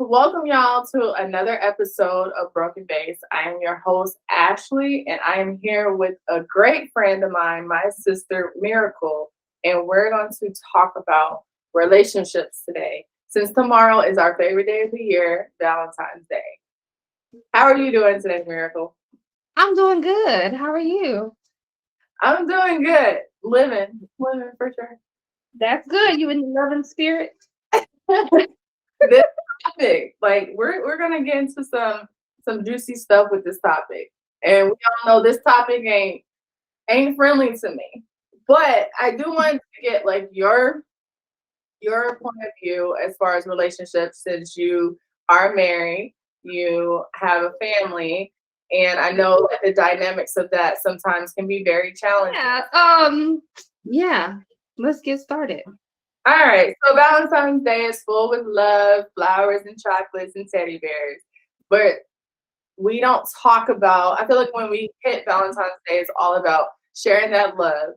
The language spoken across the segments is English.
Welcome y'all to another episode of Broken Vase. I am your host, Ashley, and I am here with a great friend of mine, my sister, Miracle, and we're going to talk about relationships today. Since tomorrow is our favorite day of the year, Valentine's Day. How are you doing today, Miracle? I'm doing good. How are you? I'm doing good. Living for sure. That's good. You in the loving spirit? This topic, like we're gonna get into some juicy stuff with this topic, and we all know this topic ain't friendly to me. But I do want to get like your point of view as far as relationships, since you are married, you have a family, and I know that the dynamics of that sometimes can be very challenging. Yeah. Yeah. Let's get started. All right, so Valentine's Day is full with love, flowers, and chocolates and teddy bears. But we don't talk about, I feel like when we hit Valentine's Day, it's all about sharing that love.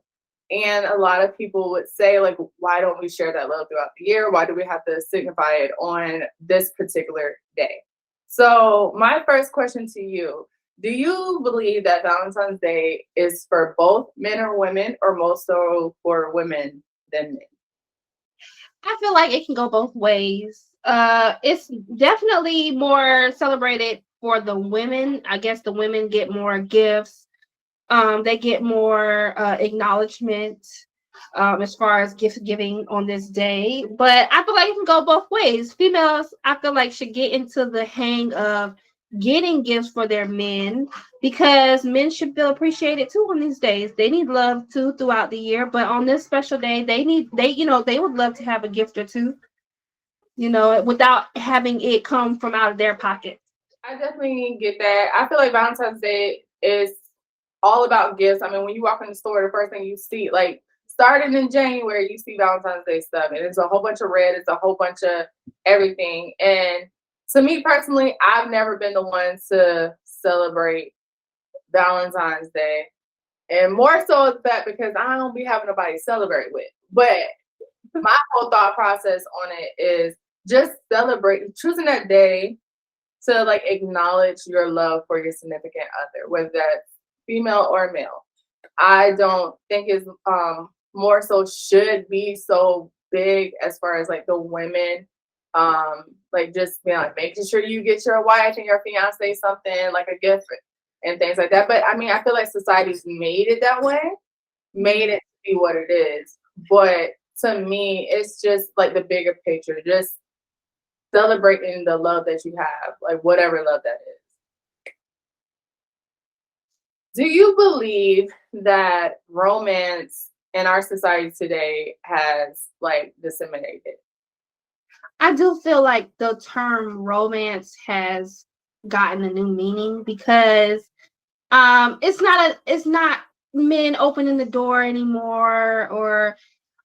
And a lot of people would say, like, why don't we share that love throughout the year? Why do we have to signify it on this particular day? So, my first question to you, do you believe that Valentine's Day is for both men or women, or more so for women than men? I feel like it can go both ways. It's definitely more celebrated for the women. I guess the women get more gifts. They get more acknowledgement as far as gift giving on this day. But I feel like it can go both ways. Females, I feel like, should get into the hang of getting gifts for their men because men should feel appreciated too on these days. They need love too throughout the year, but on this special day, they would love to have a gift or two, without having it come from out of their pocket. I definitely get that. I feel like Valentine's Day is all about gifts. I mean, when you walk in the store, the first thing you see, like starting in January, you see Valentine's Day stuff, and it's a whole bunch of red, it's a whole bunch of everything. And to me personally, I've never been the one to celebrate Valentine's Day, and more so the fact because I don't be having nobody to celebrate with. But my whole thought process on it is just celebrate, choosing that day to like acknowledge your love for your significant other, whether that's female or male. I don't think is more so should be so big as far as like the women, like just being like making sure you get your wife and your fiance something like a gift and things like that. But I mean, I feel like society's made it that way, made it to be what it is. But to me, it's just like the bigger picture, just celebrating the love that you have, like whatever love that is. Do you believe that romance in our society today has like disseminated? I do feel like the term romance has gotten a new meaning because it's not men opening the door anymore, or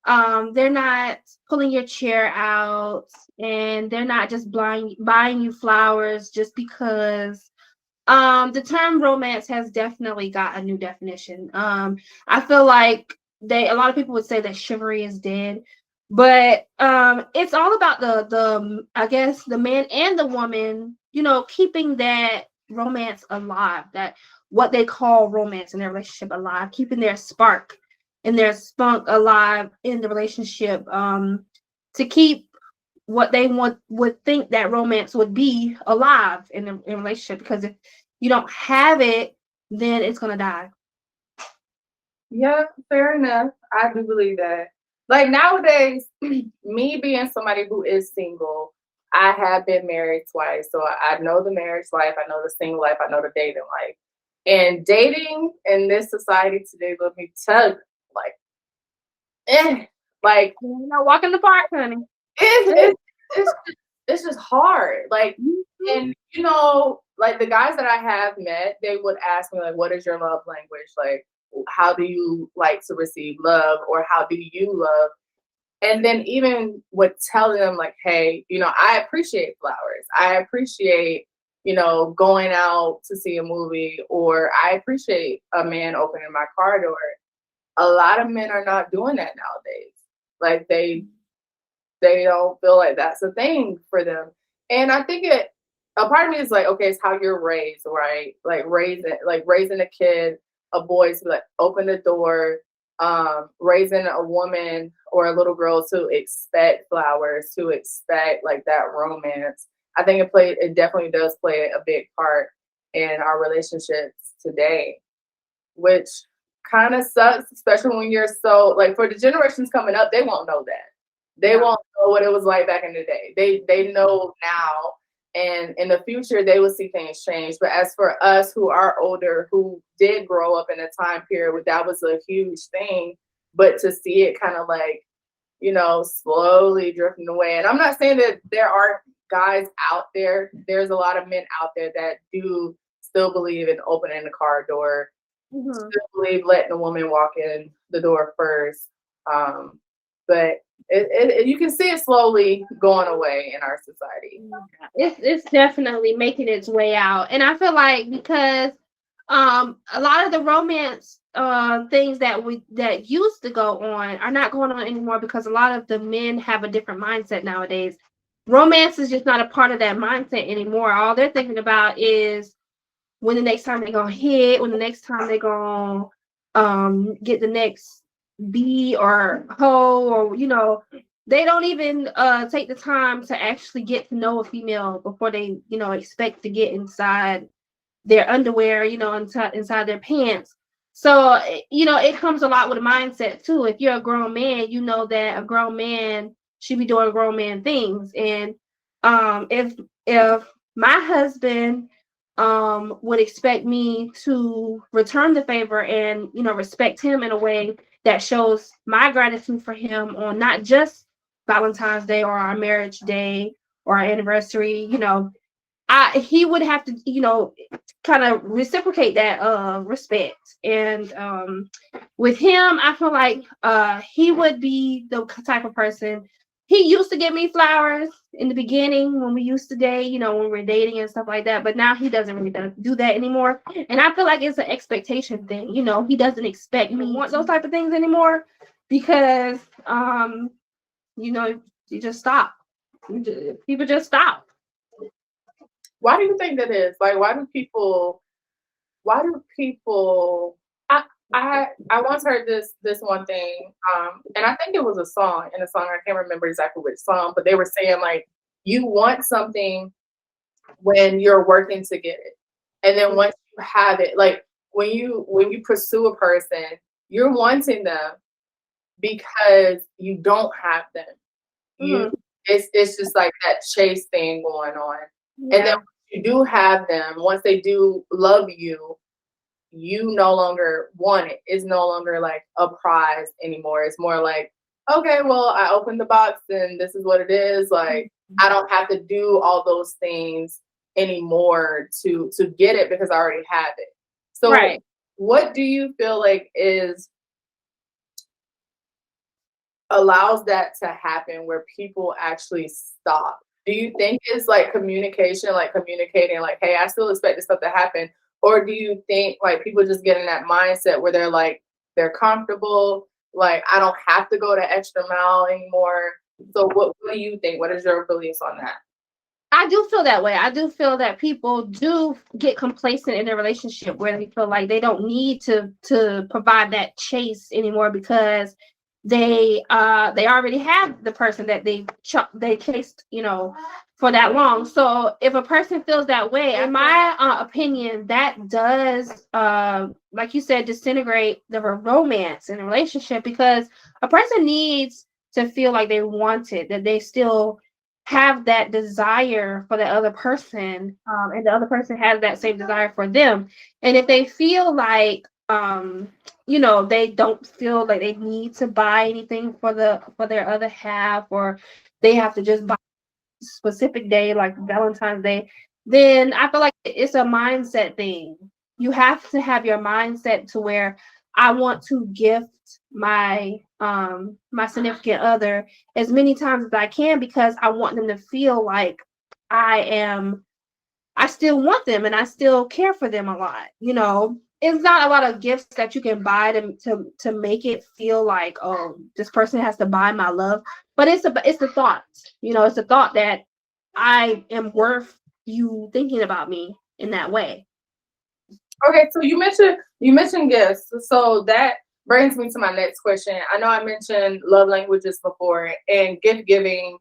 they're not pulling your chair out, and they're not just buying you flowers just because. The term romance has definitely got a new definition. I feel like a lot of people would say that chivalry is dead, but it's all about the I guess the man and the woman, keeping that romance alive, that what they call romance in their relationship alive, keeping their spark and their spunk alive in the relationship, to keep what they would think that romance would be alive in a relationship, because if you don't have it, then it's gonna die. Yeah, fair enough. I do believe that. Like nowadays, me being somebody who is single, I have been married twice. So I know the marriage life, I know the single life, I know the dating life. And dating in this society today, let me tell you, like, eh, like You know, walk in the park, honey. it's it's it's just hard. Like, Mhm. and like the guys that I have met, they would ask me like, "What is your love language? Like, how do you like to receive love, or how do you love?" And then even with telling them like, "Hey, I appreciate flowers. I appreciate." Going out to see a movie, or I appreciate a man opening my car door. A lot of men are not doing that nowadays. Like they don't feel like that's a thing for them. And I think a part of me is like, okay, it's how you're raised, right? Like raising a kid, a boy to like open the door, raising a woman or a little girl to expect flowers, to expect like that romance. I think it definitely does play a big part in our relationships today, which kind of sucks, especially when you're so like for the generations coming up, they won't know that. They Yeah. won't know what it was like back in the day. They know now, and in the future they will see things change. But as for us who are older, who did grow up in a time period where that was a huge thing, but to see it kind of like, slowly drifting away. And I'm not saying that there aren't guys out there. There's a lot of men out there that do still believe in opening the car door, Mhm. still believe letting a woman walk in the door first. But you can see it slowly going away in our society. It's definitely making its way out, and I feel like because a lot of the romance things that used to go on are not going on anymore because a lot of the men have a different mindset nowadays. Romance is just not a part of that mindset anymore. All they're thinking about is when the next time they're gonna hit, when the next time they're gonna get the next B or hoe, or they don't even take the time to actually get to know a female before they expect to get inside their underwear, inside their pants. So it comes a lot with a mindset too. If you're a grown man, you know that a grown man should be doing grown man things. And if my husband would expect me to return the favor and respect him in a way that shows my gratitude for him on not just Valentine's Day or our marriage day or our anniversary, he would have to, kind of reciprocate that respect. And with him, I feel like he would be the type of person. He used to give me flowers in the beginning when we used to date, when we were dating and stuff like that. But now he doesn't really do that anymore. And I feel like it's an expectation thing. He doesn't expect me to want those type of things anymore because, you know, you just stop. People just stop. Why do you think that is? Like, why do people I once heard this one thing, and I think it was a song, in a song, I can't remember exactly which song, but they were saying like you want something when you're working to get it. And then once you have it, like when you pursue a person, you're wanting them because you don't have them. You Mhm. it's just like that chase thing going on. And then Yeah. once you do have them, once they do love you, you no longer want it. It's no longer like a prize anymore. It's more like, okay, well, I opened the box and this is what it is. Like I don't have to do all those things anymore to get it because I already have it. So Right. what do you feel like is allows that to happen where people actually stop? Do you think it's like communication, like communicating, like, hey, I still expect this stuff to happen? Or do you think like people just get in that mindset where they're like, they're comfortable, like, I don't have to go the extra mile anymore? So what do you think? What is your beliefs on that? I do feel that way. I do feel that people do get complacent in their relationship where they feel like they don't need to provide that chase anymore because they already have the person that they chased, for that long. So if a person feels that way, in my opinion, that does like you said, disintegrate the romance in a relationship because a person needs to feel like they want it, that they still have that desire for the other person, and the other person has that same desire for them. And if they feel like they don't feel like they need to buy anything for their other half, or they have to just buy a specific day like Valentine's Day, then I feel like it's a mindset thing. You have to have your mindset to where I want to gift my significant other as many times as I can because I want them to feel like I am I still want them and I still care for them a lot. It's not a lot of gifts that you can buy to make it feel like, oh, this person has to buy my love, but it's the thought. It's the thought that I am worth you thinking about me in that way. Okay, so you mentioned gifts. So that brings me to my next question. I know I mentioned love languages before, and gift giving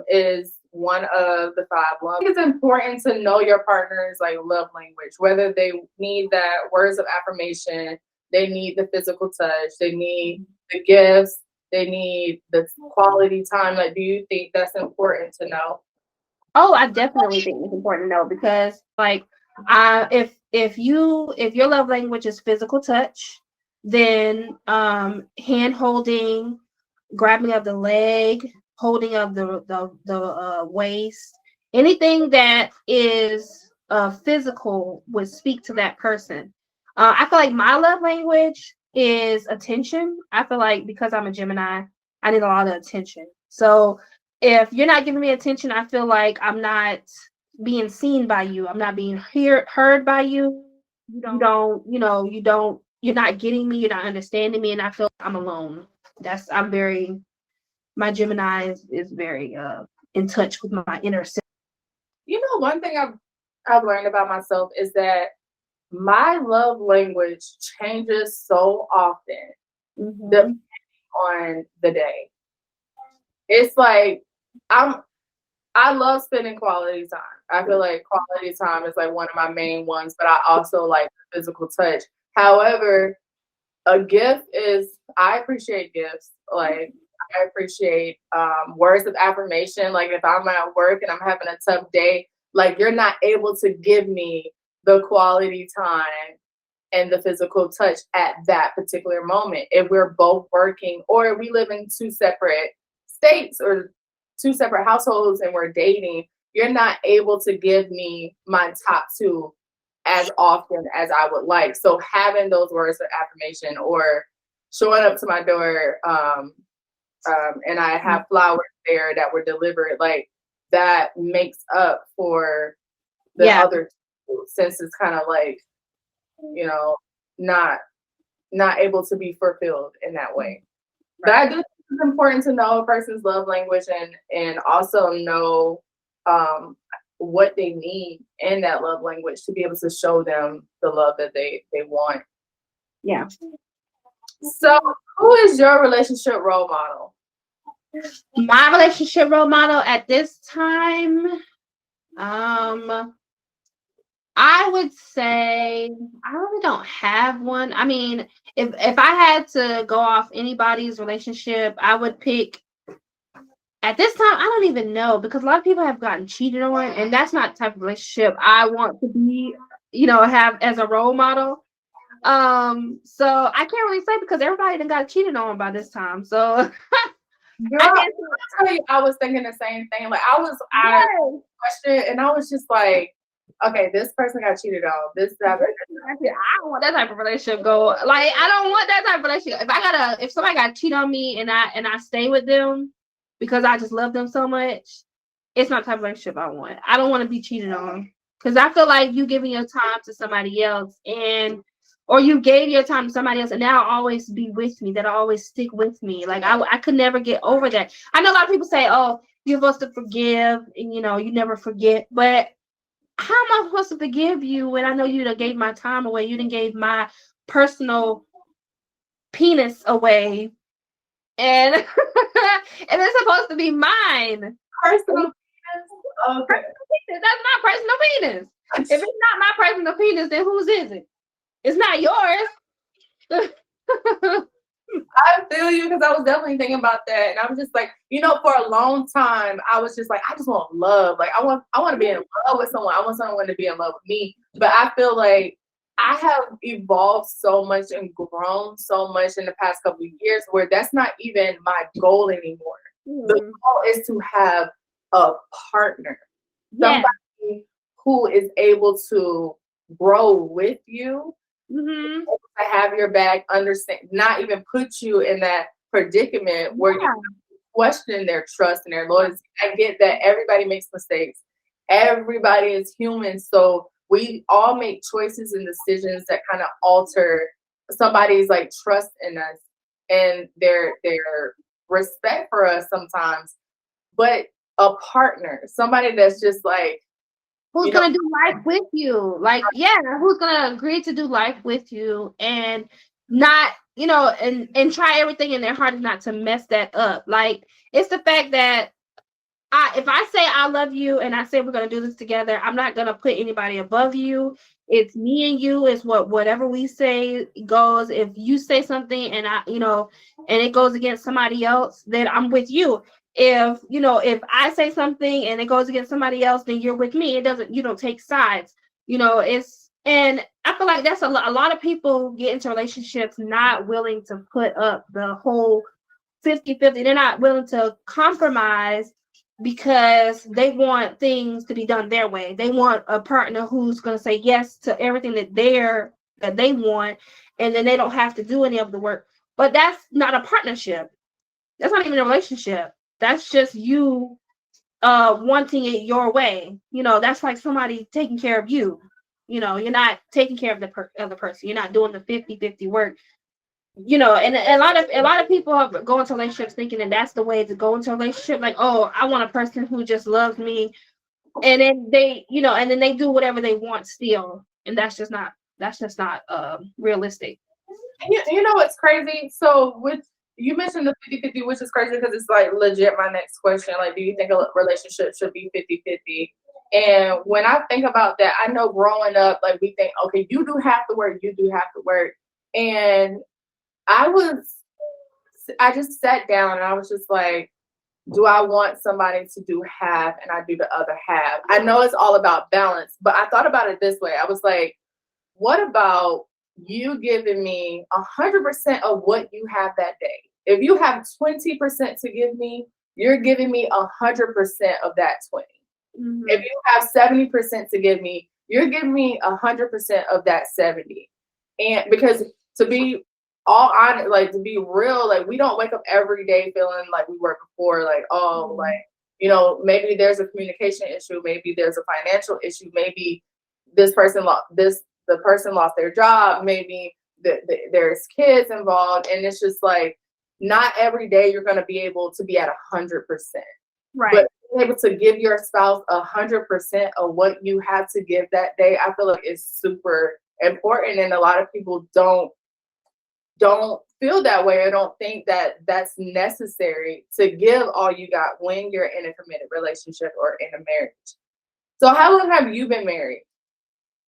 is one of the five. One, I think it's important to know your partner's like love language, whether they need that words of affirmation, they need the physical touch, they need the gifts, they need the quality time. Like, do you think that's important to know? Oh, I definitely think it's important to know because, like, if your love language is physical touch, then hand holding, grabbing of the leg, holding of the waist, anything that is physical would speak to that person. I feel like my love language is attention. I feel like because I'm a Gemini, I need a lot of attention. So if you're not giving me attention, I feel like I'm not being seen by you. I'm not being heard by you. You're not getting me. You're not understanding me, and I feel like I'm alone. I'm very. My Gemini is very in touch with my inner self. You know, one thing I've learned about myself is that my love language changes so often depending on the day. It's like I'm I love spending quality time. I feel like quality time is like one of my main ones, but I also like physical touch. However, a gift is I appreciate gifts. Like I appreciate words of affirmation. Like if I'm at work and I'm having a tough day, like you're not able to give me the quality time and the physical touch at that particular moment. If we're both working or we live in two separate states or two separate households and we're dating, you're not able to give me my top two as often as I would like. So having those words of affirmation or showing up to my door and I have flowers there that were delivered, like that makes up for the other two, since it's kind of like, you know, not not able to be fulfilled in that way. But I do think it's important to know a person's love language and also know what they need in that love language to be able to show them the love that they want. Yeah. So, who is your relationship role model? My relationship role model at this time, I would say I really don't have one. I mean, if I had to go off anybody's relationship, I would pick at this time, I don't even know because a lot of people have gotten cheated on, and that's not the type of relationship I want to be, have as a role model. So I can't really say because everybody done got cheated on by this time. So Girl, I I can't tell you, I was thinking the same thing. Like I question, and I was just like, okay, this person got cheated on. This happened. I don't want that type of relationship go. Like I don't want that type of relationship. If somebody got cheat on me and I stay with them because I just love them so much, it's not the type of relationship I want. I don't want to be cheated on because I feel like you giving your time to somebody else or you gave your time to somebody else and that'll always be with me. That'll always stick with me. Like I could never get over that. I know a lot of people say, oh, you're supposed to forgive and you never forget, but how am I supposed to forgive you when I know you done gave my time away? You done gave my personal penis away, and and it's supposed to be mine. Personal penis? Okay. That's my personal penis. If it's not my personal penis, then whose is it? It's not yours. I feel you because I was definitely thinking about that, and I was just like, for a long time, I was just like, I just want love. Like, I want to be in love with someone. I want someone to be in love with me. But I feel like I have evolved so much and grown so much in the past couple of years, where that's not even my goal anymore. The goal is to have a partner, somebody who is able to grow with you. Mm-hmm. To have your back, understand, not even put you in that predicament where you question their trust and their loyalty. I get that everybody makes mistakes. Everybody is human. So we all make choices and decisions that kind of alter somebody's like trust in us and their respect for us sometimes. But a partner, somebody that's just like, who's gonna do life with you. Like, yeah, who's gonna agree to do life with you and not, and try everything in their heart not to mess that up. Like, it's the fact that if I say I love you and I say we're gonna do this together, I'm not gonna put anybody above you. It's me and you. It's whatever we say goes. If you say something and and it goes against somebody else, then I'm with you. If I say something and it goes against somebody else, then you're with me. It doesn't, you don't take sides. And I feel like that's a lot of people get into relationships not willing to put up the whole 50-50. They're not willing to compromise because they want things to be done their way. They want a partner who's going to say yes to everything that they want, and then they don't have to do any of the work. But that's not a partnership. That's not even a relationship. That's just you wanting it your way. That's like somebody taking care of you. You're not taking care of the other person. You're not doing the 50-50 work. And a lot of people go into relationships thinking that that's the way to go into a relationship. Like, oh, I want a person who just loves me, and then they do whatever they want still, and that's just not realistic. You know what's crazy? So you mentioned the 50-50, which is crazy because it's like legit my next question. Like, do you think a relationship should be 50-50? And when I think about that, I know growing up, like we think, okay, you do have to work, you do have to work. And I just sat down and I was just like, do I want somebody to do half and I do the other half? I know it's all about balance, but I thought about it this way. I was like, what about you giving me 100% of what you have that day? If you have 20% to give me, you're giving me 100% of that 20. Mm-hmm. If you have 70% to give me, you're giving me 100% of that 70. And because to be all honest, like to be real, like we don't wake up every day feeling like we were before, like, oh, like, maybe there's a communication issue, maybe there's a financial issue, maybe the person lost their job, maybe there's kids involved, and it's just like not every day you're going to be able to be at 100%. Right. But being able to give your spouse 100% of what you have to give that day, I feel like is super important, and a lot of people don't feel that way or don't think that that's necessary to give all you got when you're in a committed relationship or in a marriage. So how long have you been married?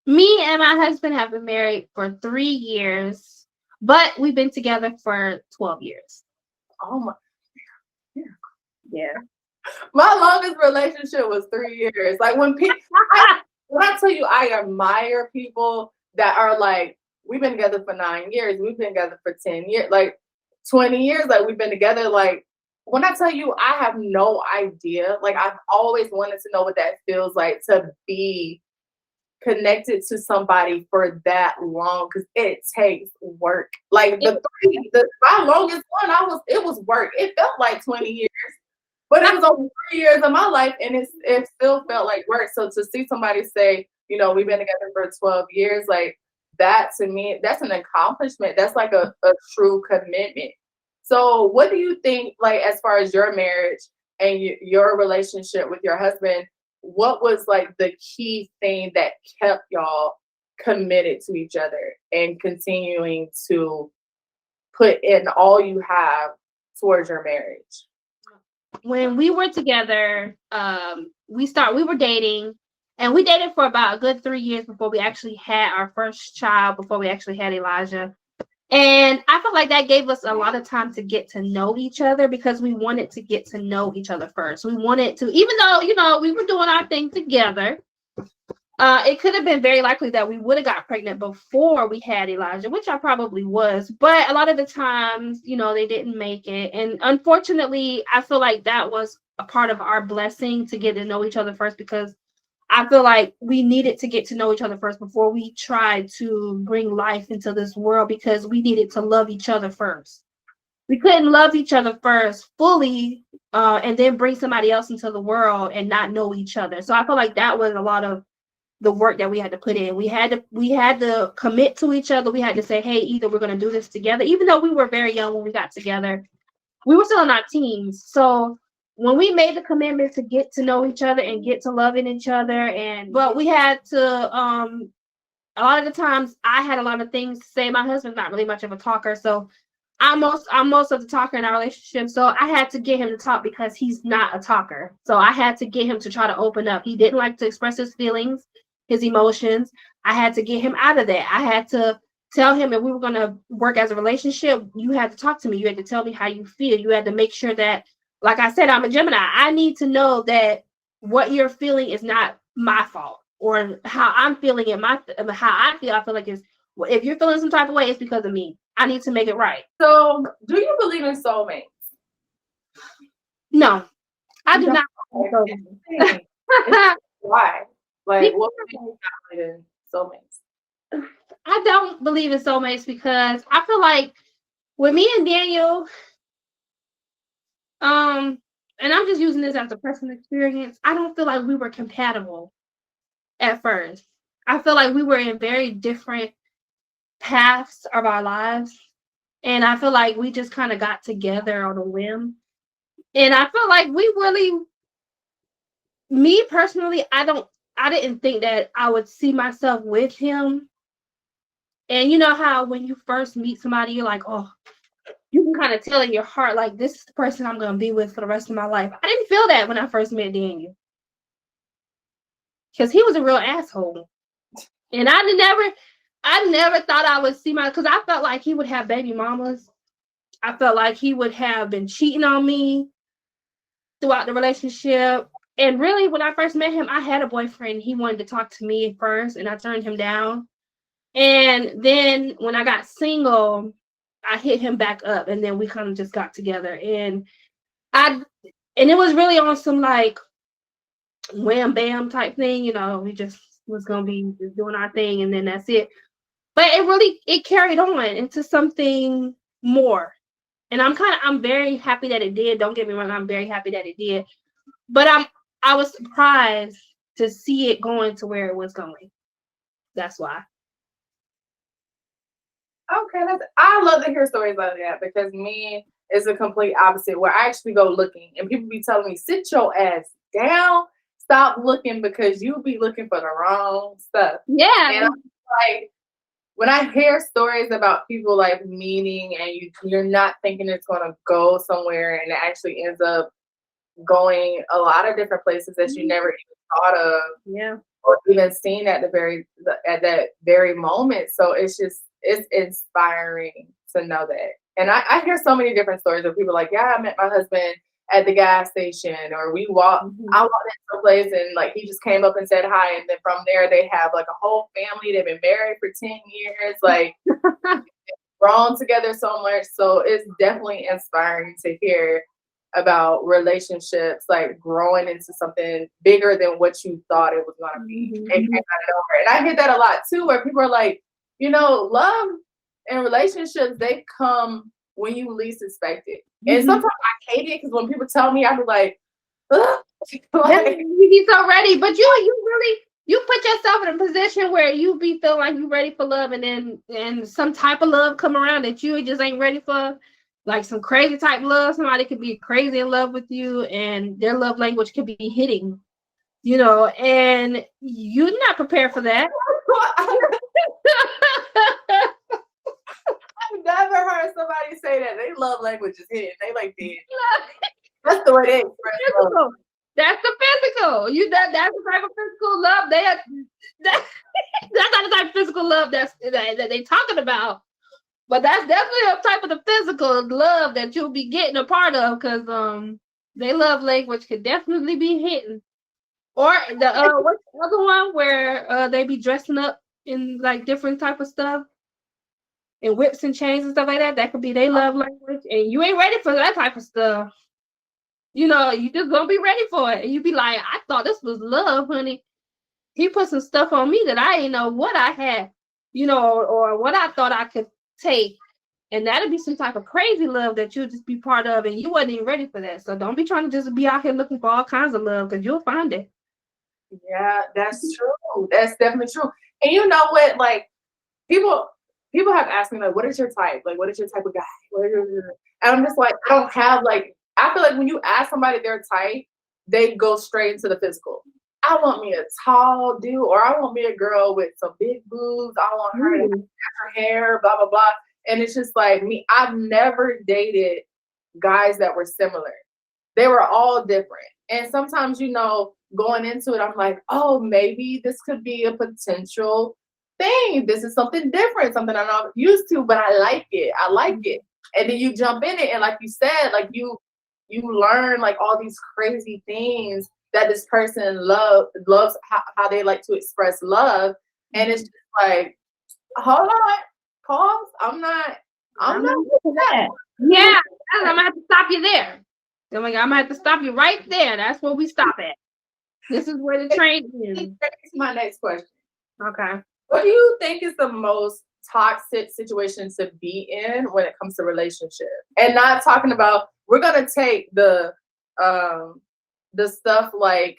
Me and my husband have been married for 3 years, but we've been together for 12 years. Oh my. Yeah. My longest relationship was 3 years. Like when I tell you, I admire people that are like, we've been together for 9 years. We've been together for 10 years, like 20 years. Like we've been together. Like when I tell you, I have no idea. Like I've always wanted to know what that feels like to be connected to somebody for that long, because it takes work. Like my longest one, it was work. It felt like 20 years, but it was over 3 years of my life, and it still felt like work. So to see somebody say, we've been together for 12 years, like that to me, that's an accomplishment. That's like a true commitment. So what do you think, like as far as your marriage and your relationship with your husband, what was like the key thing that kept y'all committed to each other and continuing to put in all you have towards your marriage? When we were together, we were dating, and we dated for about a good 3 years before we actually had our first child, before we actually had Elijah. And I felt like that gave us a lot of time to get to know each other, because we wanted to get to know each other first. We wanted to, even though, we were doing our thing together, it could have been very likely that we would have got pregnant before we had Elijah, which I probably was. But a lot of the times, they didn't make it. And unfortunately, I feel like that was a part of our blessing to get to know each other first, because I feel like we needed to get to know each other first before we tried to bring life into this world, because we needed to love each other first. We couldn't love each other first fully and then bring somebody else into the world and not know each other. So I feel like that was a lot of the work that we had to put in. We had to commit to each other. We had to say, hey, either we're going to do this together. Even though we were very young when we got together, we were still in our teens. So when we made the commitment to get to know each other and get to loving each other, but we had to a lot of the times I had a lot of things to say. My husband's not really much of a talker, so I'm most of the talker in our relationship. So I had to get him to talk because he's not a talker. So I had to get him to try to open up. He didn't like to express his feelings, his emotions. I had to get him out of that. I had to tell him if we were going to work as a relationship, you had to talk to me. You had to tell me how you feel. You had to make sure that, like I said, I'm a Gemini. I need to know that what you're feeling is not my fault, or how I'm feeling it. How I feel like is, if you're feeling some type of way, it's because of me. I need to make it right. So, do you believe in soulmates? No, I do not. Why? Like, what makes you not believe in soulmates? I don't believe in soulmates because I feel like with me and Daniel, and I'm just using this as a personal experience, I don't feel like we were compatible at first. I feel like we were in very different paths of our lives. And I feel like we just kind of got together on a whim. And I feel like we really, me personally, I didn't think that I would see myself with him. And you know how when you first meet somebody, you're like, oh, you can kind of tell in your heart, like, this is the person I'm going to be with for the rest of my life. I didn't feel that when I first met Daniel. Because he was a real asshole. And I never thought I would see because I felt like he would have baby mamas. I felt like he would have been cheating on me throughout the relationship. And really, when I first met him, I had a boyfriend. He wanted to talk to me first, and I turned him down. And then when I got single, I hit him back up, and then we kind of just got together. And it was really on some like wham bam type thing, you know. We just was gonna be just doing our thing, and then that's it. But it carried on into something more. And I'm very happy that it did. Don't get me wrong, I'm very happy that it did. But I was surprised to see it going to where it was going. That's why. Okay, I love to hear stories like that because me is a complete opposite where I actually go looking and people be telling me, sit your ass down, stop looking because you be looking for the wrong stuff. Yeah. And I'm like, when I hear stories about people like meeting and you're not thinking it's gonna go somewhere and it actually ends up going a lot of different places that you never even thought of, yeah, or even seen at that very moment. So it's inspiring to know that. And I hear so many different stories of people like, yeah, I met my husband at the gas station, or I walked into a place and like he just came up and said hi, and then from there they have like a whole family. They've been married for 10 years, like grown together so much. So it's definitely inspiring to hear about relationships like growing into something bigger than what you thought it was going to be. It came out of nowhere. And I hear that a lot too, where people are like, love and relationships, they come when you least expect it. And sometimes I hate it because when people tell me, I be like, ugh. Like, you be so ready, but you put yourself in a position where you be feeling like you ready for love, and some type of love come around that you just ain't ready for, like some crazy type love. Somebody could be crazy in love with you, and their love language could be hitting, and you're not prepared for that. I've never heard somebody say that. They love language is hitting. They like dead. That's the way they express love. That's the physical. That's the type of physical love that's not the type of physical love that they talking about. But that's definitely a type of the physical love that you'll be getting a part of, because they love language could definitely be hitting. Or the what's the other one where they be dressing up in like different type of stuff and whips and chains and stuff like that. That could be they love language, and you ain't ready for that type of stuff. You just gonna be ready for it. And you be like, I thought this was love, honey. He put some stuff on me that I didn't know what I had, or what I thought I could take. And that'll be some type of crazy love that you'll just be part of, and you wasn't even ready for that. So don't be trying to just be out here looking for all kinds of love, because you'll find it. Yeah, that's true. That's definitely true. And you know what? Like, people have asked me, like, what is your type? Like, what is your type of guy? And I'm just like, I don't have, like, I feel like when you ask somebody their type, they go straight into the physical. I want me a tall dude, or I want me a girl with some big boobs. I want her to have Ooh. her hair, blah, blah, blah. And it's just like me, I've never dated guys that were similar. They were all different. And sometimes, going into it, I'm like, oh, maybe this could be a potential thing. This is something different, something I'm not used to, but I like it. I like it. And then you jump in it, and like you said, like you learn like all these crazy things that this person loves how they like to express love. And it's just like, hold on, pause. I'm not with that. Yeah, I'm gonna have to stop you there. I'm gonna have to stop you right there. That's where we stop at. This is where the train is. That's my next question. Okay. What do you think is the most toxic situation to be in when it comes to relationship? And not talking about, we're gonna take the stuff like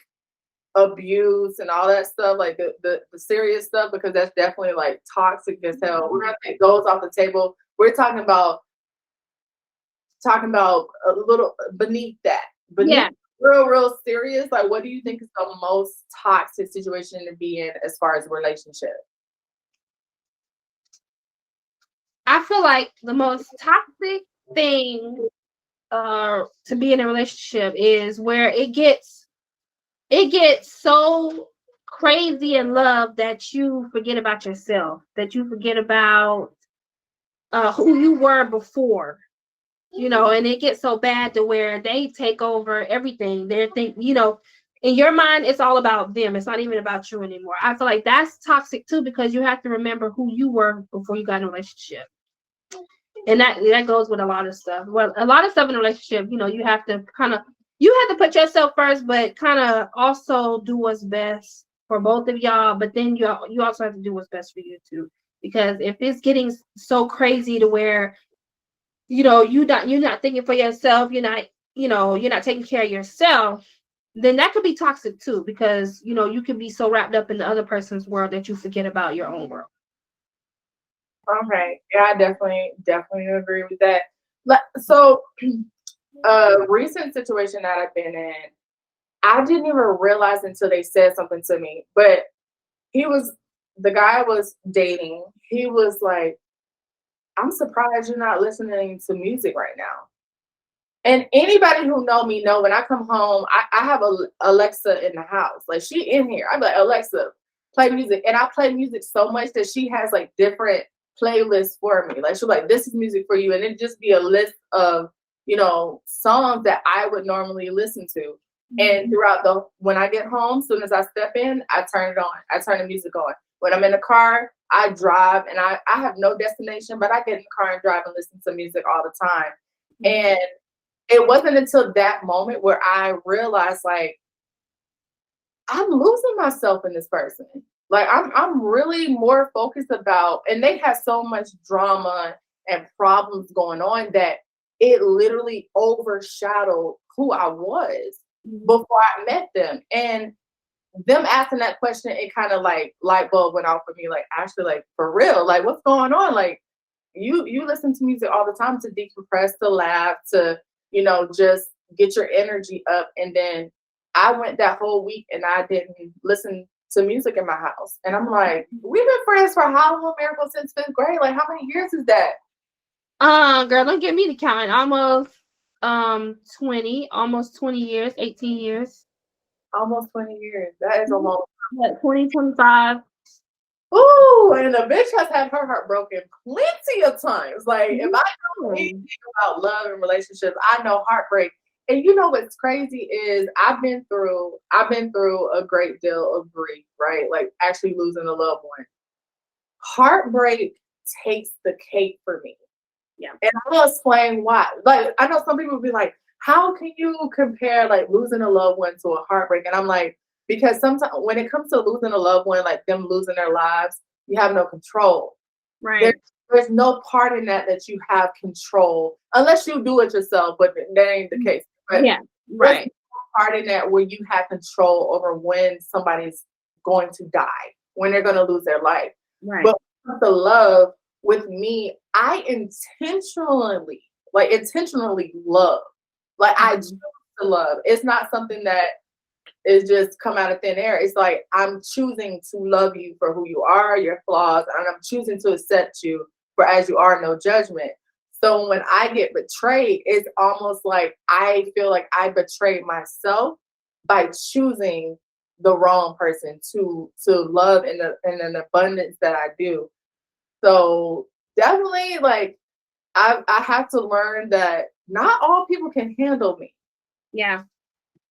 abuse and all that stuff, like the serious stuff, because that's definitely like toxic as hell. We're gonna take those off the table. We're talking about a little beneath that. Yeah. Real serious. Like, what do you think is the most toxic situation to be in as far as a relationship? I feel like the most toxic thing to be in a relationship is where it gets so crazy in love that you forget about yourself, that you forget about who you were before, and it gets so bad to where they take over everything. They think, in your mind, it's all about them. It's not even about you anymore. I feel like that's toxic too, because you have to remember who you were before you got in a relationship. And that goes with a lot of stuff. Well, a lot of stuff in a relationship, you have to put yourself first, but kind of also do what's best for both of y'all. But then you also have to do what's best for you too, because if it's getting so crazy to where you're not thinking for yourself, you're not taking care of yourself, then that could be toxic too, because you can be so wrapped up in the other person's world that you forget about your own world. Okay, yeah, I definitely agree with that. So, a recent situation that I've been in, I didn't even realize until they said something to me. But the guy I was dating, he was like, "I'm surprised you're not listening to music right now." And anybody who know me know when I come home, I have a Alexa in the house. Like, she in here. I'm like, Alexa, play music. And I play music so much that she has like different playlists for me. Like, she'll like, this is music for you. And it'd just be a list of, songs that I would normally listen to. And when I get home, soon as I step in, I turn it on. I turn the music on. When I'm in the car, I drive, and I have no destination, but I get in the car and drive and listen to music all the time. And it wasn't until that moment where I realized, like, I'm losing myself in this person. Like, I'm really more focused about, and they have so much drama and problems going on that it literally overshadowed who I was before I met them. And them asking that question, it kind of like light bulb went off for me. Like, actually, like, for real, like, what's going on? Like, you listen to music all the time to decompress, to laugh, to just get your energy up. And then I went that whole week and I didn't listen to music in my house. And I'm like, we've been friends for how long, Miracle, since 5th grade? Like, how many years is that? Girl, don't get me to count. Almost 20 years, 18 years. Almost 20 years. That is a long time. 2025. Ooh, and the bitch has had her heart broken plenty of times. Like, if I know anything about love and relationships, I know heartbreak. And what's crazy is I've been through a great deal of grief, right? Like, actually losing a loved one. Heartbreak takes the cake for me. Yeah. And I'll explain why. Like, I know some people will be like, how can you compare like losing a loved one to a heartbreak? And I'm like, because sometimes when it comes to losing a loved one, like them losing their lives, you have no control. Right. There's no part in that you have control, unless you do it yourself, but that ain't the case. But yeah, right. There's no part in that where you have control over when somebody's going to die, when they're going to lose their life. Right. But the love with me, I intentionally love. Like I choose to love. It's not something that is just come out of thin air. It's like I'm choosing to love you for who you are, your flaws, and I'm choosing to accept you for as you are, no judgment. So when I get betrayed, it's almost like I feel like I betrayed myself by choosing the wrong person to love in an abundance that I do. So definitely like I have to learn that not all people can handle me. Yeah.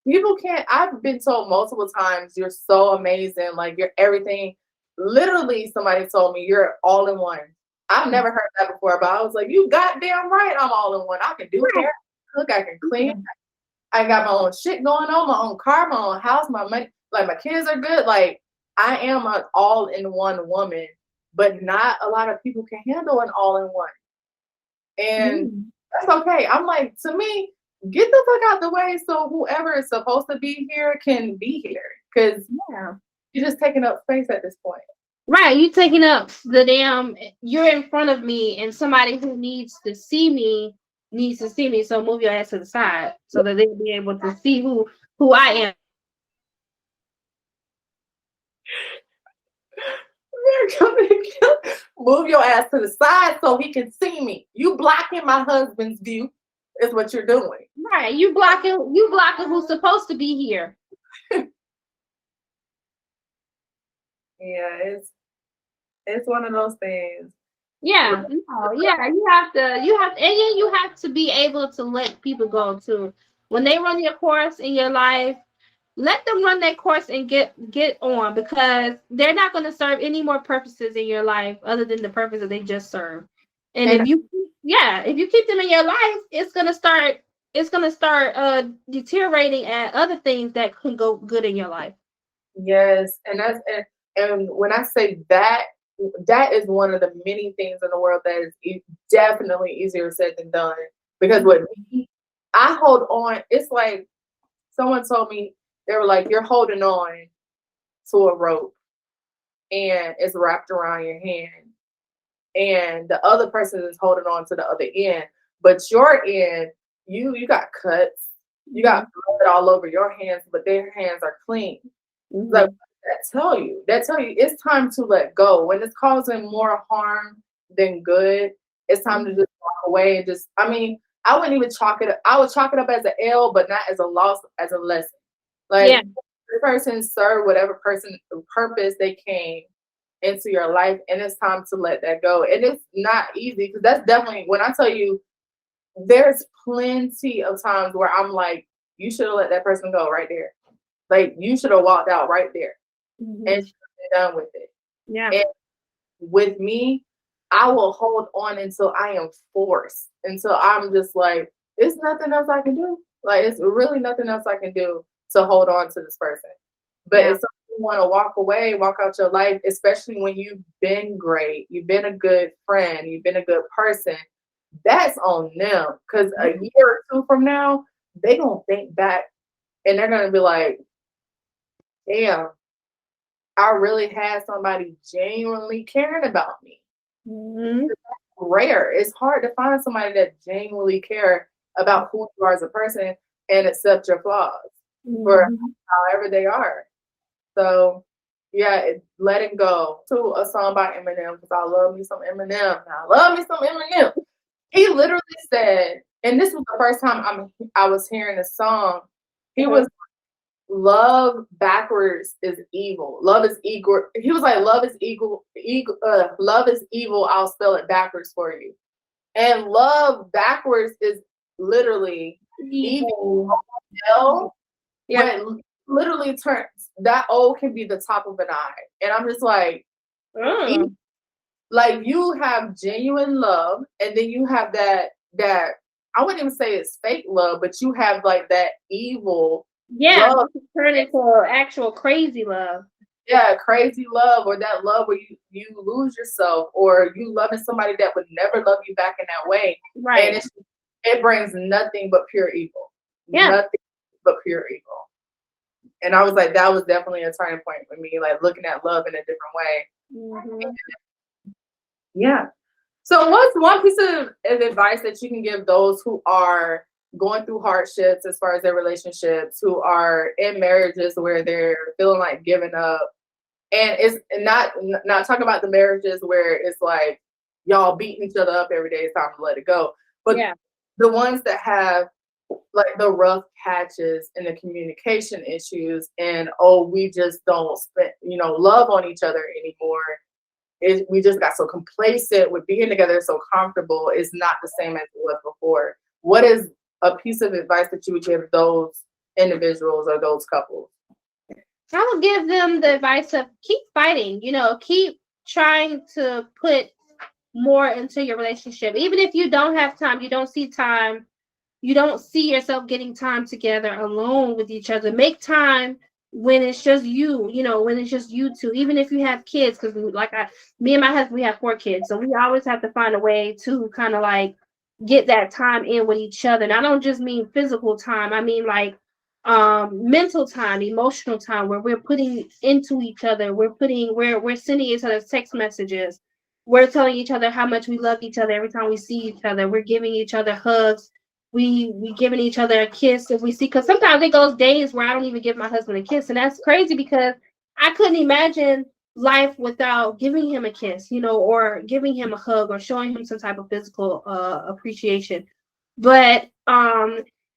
People can't. I've been told multiple times, you're so amazing, like you're everything. Literally, somebody told me you're all in one. I've never heard that before, but I was like, you goddamn right, I'm all in one. I can do hair, cook, I can clean. I got my own shit going on, my own car, my own house, my money. Like my kids are good. Like I am an all in one woman, but not a lot of people can handle an all in one. And that's okay. I'm like, to me, get the fuck out the way so whoever is supposed to be here can be here. Because you're just taking up space at this point. Right, you taking up the damn. You're in front of me, and somebody who needs to see me needs to see me. So move your ass to the side so that they'll be able to see who I am. Move your ass to the side so he can see me. You blocking my husband's view is what you're doing. Right, you blocking who's supposed to be here. Yeah, it's one of those things. Yeah, no, yeah, you have to, and then you have to be able to let people go too. When they run your course in your life, let them run their course and get on, because they're not going to serve any more purposes in your life other than the purpose that they just served. And if you keep them in your life, it's gonna start deteriorating at other things that could go good in your life. Yes, and when I say that, that is one of the many things in the world that is definitely easier said than done. Because what I hold on, it's like someone told me, they were like, you're holding on to a rope and it's wrapped around your hand, and the other person is holding on to the other end, but your end, you got cuts, you got blood all over your hands, but their hands are clean. Like that tell you it's time to let go. When it's causing more harm than good, it's time to just walk away and just, I mean, I wouldn't even chalk it up. I would chalk it up as an L, but not as a loss, as a lesson. Like the person served whatever purpose they came into your life, and it's time to let that go. And it's not easy, because that's definitely, when I tell you, there's plenty of times where I'm like, you should have let that person go right there. Like you should have walked out right there and been done with it. Yeah. And with me, I will hold on until I am forced, until I'm just like, it's nothing else I can do. Like it's really nothing else I can do to hold on to this person. But if you want to walk away, walk out your life, especially when you've been great, you've been a good friend, you've been a good person, that's on them. Because a year or two from now, they gonna think back and they're gonna be like, damn, I really had somebody genuinely caring about me. It's rare. It's hard to find somebody that genuinely care about who you are as a person and accept your flaws for however they are. So yeah, letting go. To a song by Eminem, because I love me some Eminem. I love me some Eminem. He literally said, and this was the first time I was hearing the song. He was, love backwards is evil. Love is equal. He was like, love is equal. Love is evil. I'll spell it backwards for you. And love backwards is literally evil. When literally turns, that O can be the top of an I. And I'm just like, like you have genuine love, and then you have that I wouldn't even say it's fake love, but you have like that evil love. Turn into actual crazy love. Yeah, crazy love, or that love where you lose yourself, or you loving somebody that would never love you back in that way. Right. And it brings nothing but pure evil. Yeah. Nothing but pure evil. And I was like, that was definitely a turning point for me, like looking at love in a different way. Yeah. So what's one piece of advice that you can give those who are going through hardships as far as their relationships, who are in marriages where they're feeling like giving up. And it's not talking about the marriages where it's like y'all beating each other up every day, it's time to let it go. But Yeah. the ones that have like the rough patches and the communication issues, and oh, we just don't love on each other anymore. We just got so complacent with being together, so comfortable. It's not the same as it was before. What is a piece of advice that you would give those individuals or those couples? I would give them the advice of keep fighting, keep trying to put more into your relationship. Even if you don't have time, you don't see time, you don't see yourself getting time together alone with each other. Make time when it's just you, when it's just you two. Even if you have kids, because me and my husband, we have 4 kids, so we always have to find a way to kind of like get that time in with each other. And I don't just mean physical time. I mean like mental time, emotional time, where we're putting into each other. We're sending each other text messages. We're telling each other how much we love each other every time we see each other. We're giving each other hugs. We giving each other a kiss if we see, because sometimes it goes days where I don't even give my husband a kiss, and that's crazy because I couldn't imagine life without giving him a kiss, or giving him a hug or showing him some type of physical appreciation. But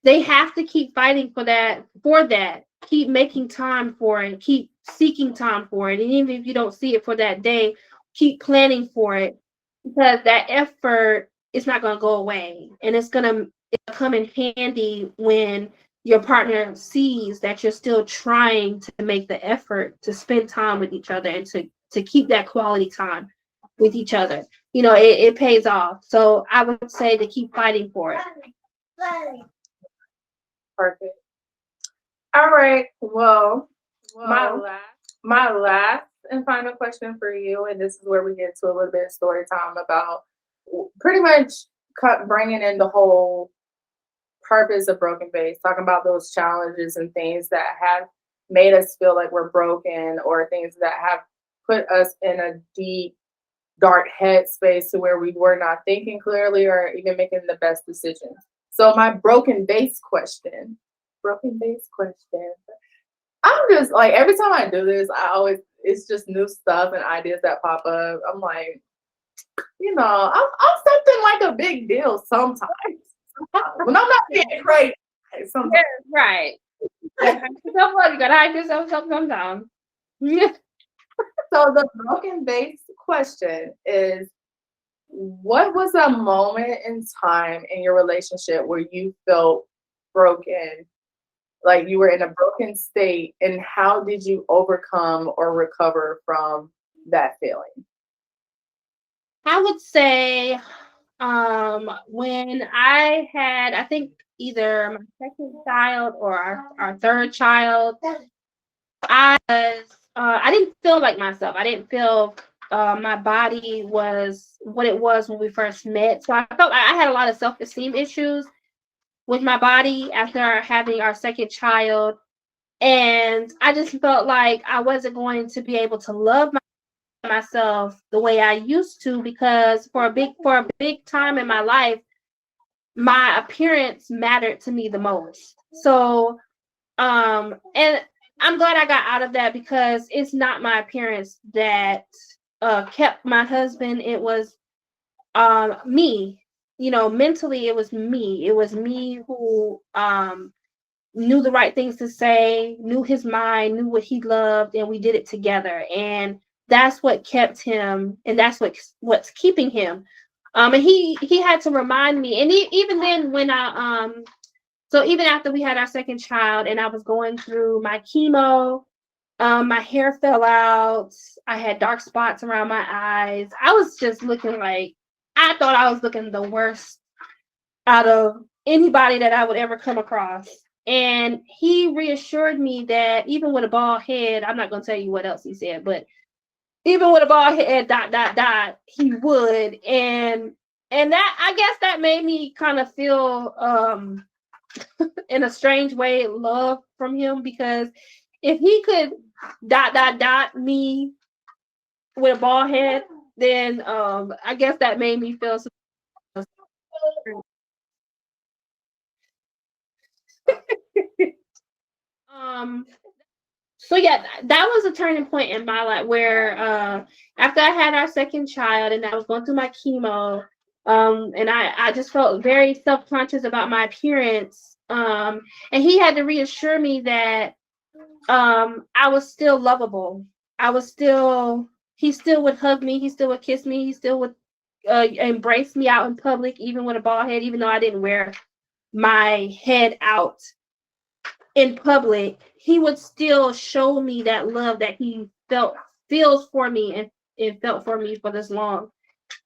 they have to keep fighting for that, keep making time for it, keep seeking time for it, and even if you don't see it for that day, keep planning for it, because that effort is not going to go away, and it's going to come in handy when your partner sees that you're still trying to make the effort to spend time with each other and to keep that quality time with each other. It pays off. So I would say to keep fighting for it. Perfect. All right. Well, my last and final question for you, and this is where we get to a little bit of story time about pretty much bringing in the whole purpose of Broken Vase, talking about those challenges and things that have made us feel like we're broken, or things that have put us in a deep, dark headspace to where we were not thinking clearly or even making the best decisions. So my broken base question. I'm just like, every time I do this, it's just new stuff and ideas that pop up. I'm like, I'm something like a big deal sometimes. When I'm not being crazy, sometimes. Yeah, right. You gotta hide yourself sometimes. So the broken base question is, what was a moment in time in your relationship where you felt broken, like you were in a broken state, and how did you overcome or recover from that feeling? I would say when I had, I think, either my second child or our third child, I didn't feel like myself. I didn't feel my body was what it was when we first met. So I felt like I had a lot of self-esteem issues with my body after having our second child. And I just felt like I wasn't going to be able to love myself the way I used to, because for a big time in my life, my appearance mattered to me the most. So and I'm glad I got out of that, because it's not my appearance that kept my husband. It was me. Mentally it was me. It was me who knew the right things to say, knew his mind, knew what he loved, and we did it together. And that's what kept him, and that's what's keeping him. And he had to remind me, and even then when so even after we had our second child and I was going through my chemo, my hair fell out. I had dark spots around my eyes. I was just looking like, I thought I was looking the worst out of anybody that I would ever come across. And he reassured me that even with a bald head, I'm not going to tell you what else he said, but even with a bald head, ... he would. And that, I guess that made me kind of feel, in a strange way, love from him, because if he could ... me with a bald head, then I guess that made me feel um so yeah, that was a turning point in my life where after I had our second child and I was going through my chemo, and I just felt very self-conscious about my appearance. And he had to reassure me that I was still lovable. I was still He still would hug me, he still would kiss me, he still would embrace me out in public, even with a bald head, even though I didn't wear my head out in public. He would still show me that love that he feels for me and felt for me for this long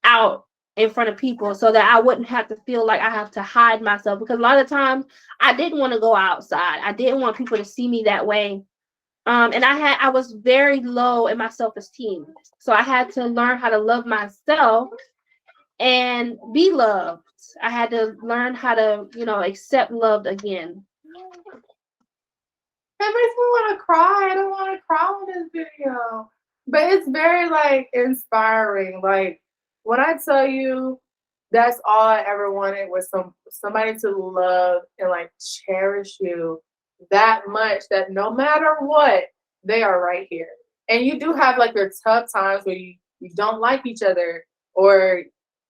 out in front of people, so that I wouldn't have to feel like I have to hide myself, because a lot of times I didn't want to go outside. I didn't want people to see me that way. And I was very low in my self-esteem. So I had to learn how to love myself and be loved. I had to learn how to, accept love again. It makes me want to cry. I don't want to cry on this video. But it's very like inspiring. Like when I tell you that's all I ever wanted was somebody to love and like cherish you that much that no matter what, they are right here. And you do have like your tough times where you don't like each other, or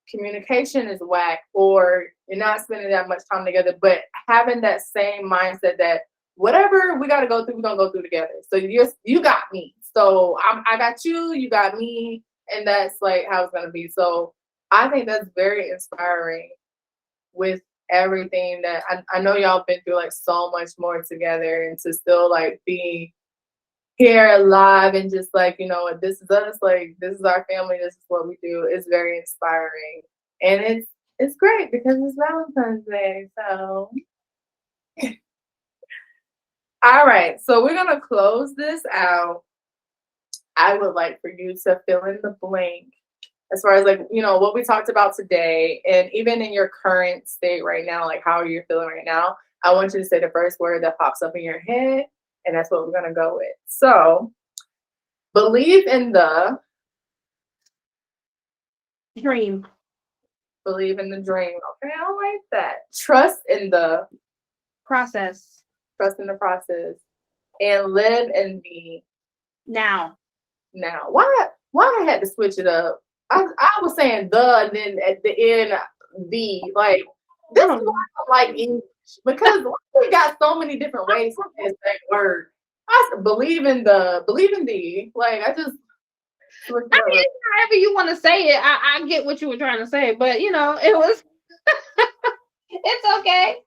communication is whack, or you're not spending that much time together, but having that same mindset that whatever we got to go through, we're gonna go through together. So you got me. So I got you. You got me, and that's like how it's gonna be. So I think that's very inspiring. With everything that I know y'all been through, like so much more together, and to still like be here alive and just like this is us. Like this is our family. This is what we do. It's very inspiring, and it's great because it's Valentine's Day. So. All right, so we're gonna close this out. I would like for you to fill in the blank as far as like, what we talked about today, and even in your current state right now, like how you're feeling right now. I want you to say the first word that pops up in your head, and that's what we're gonna go with. So, believe in the Dream. believe in the dream. Okay, I like that. Trust in the Process. Trust in the process, and live in the Now. Why I had to switch it up? I was saying the, and then at the end the. Like this is why I like English, because we got so many different ways to say the same word. I believe in the. Like I just. I mean, however you want to say it, I get what you were trying to say, but it was. It's okay.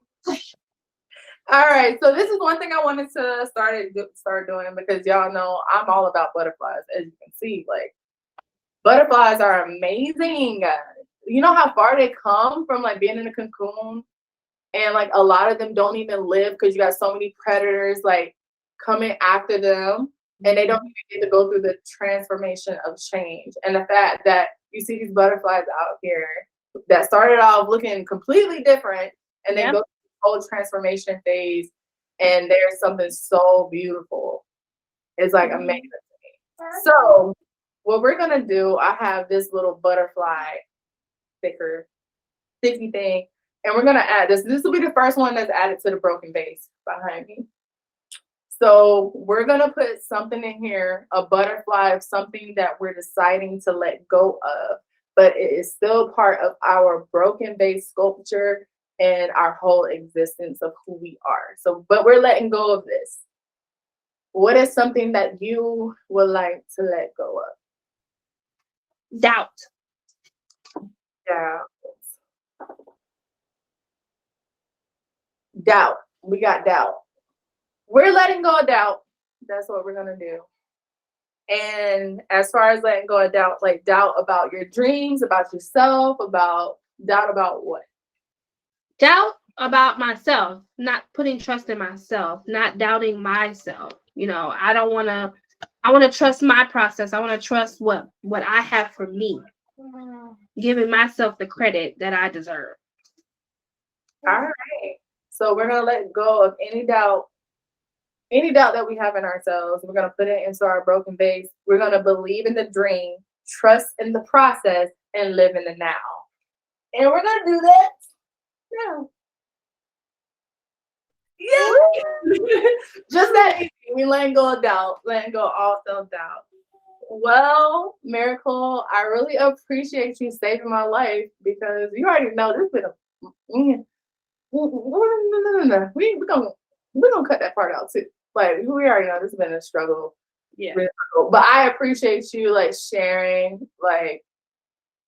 All right, so this is one thing I wanted to start doing, because y'all know I'm all about butterflies, as you can see. Like butterflies are amazing. You know how far they come from like being in a cocoon, and like a lot of them don't even live because you got so many predators like coming after them, and they don't even get to go through the transformation of change. And the fact that you see these butterflies out here that started off looking completely different, and then go through the whole transformation phase, and there's something so beautiful. It's like amazing to me. So what we're gonna do, I have this little butterfly sticky thing, and we're gonna add this. This will be the first one that's added to the broken vase behind me. So we're gonna put something in here, a butterfly of something that we're deciding to let go of, but it is still part of our broken vase sculpture and our whole existence of who we are. So, but we're letting go of this. What is something that you would like to let go of? Doubt. Doubt. We got doubt. We're letting go of doubt. That's what we're gonna do. And as far as letting go of doubt, like doubt about your dreams, about yourself, doubt about what? Doubt about myself, not putting trust in myself, not doubting myself. I don't want to. I want to trust my process. I want to trust what I have for me, giving myself the credit that I deserve. All right. So we're gonna let go of any doubt that we have in ourselves. We're gonna put it into our broken vase. We're gonna believe in the dream, trust in the process, and live in the now. And we're gonna do that now. Yeah. Just that easy. We letting go of doubt, letting go all self-doubt. Well, Miracle, I really appreciate you saving my life because you already know this been a no. We're gonna cut that part out too. Like we already know this has been a struggle. Yeah. But I appreciate you like sharing like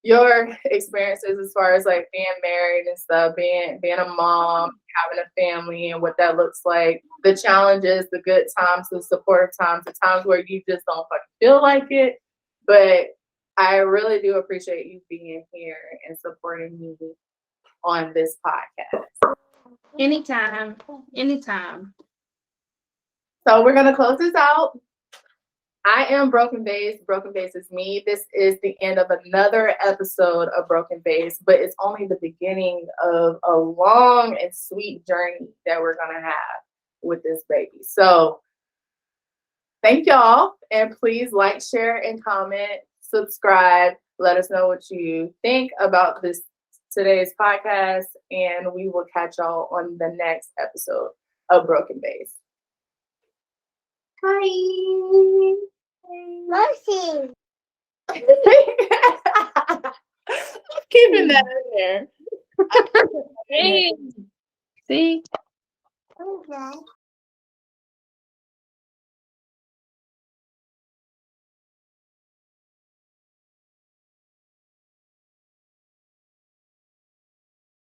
your experiences as far as like being married and stuff, being a mom, having a family and what that looks like, the challenges, the good times, the supportive times, the times where you just don't fucking feel like it. But I really do appreciate you being here and supporting me on this podcast. Anytime. Anytime. So we're gonna close this out. I am Broken Vase. Broken Vase is me. This is the end of another episode of Broken Vase, but it's only the beginning of a long and sweet journey that we're going to have with this baby. So thank y'all. And please like, share, and comment, subscribe. Let us know what you think about today's podcast. And we will catch y'all on the next episode of Broken Vase. Bye. Lucy. Keeping that in there. Hey. See? Okay.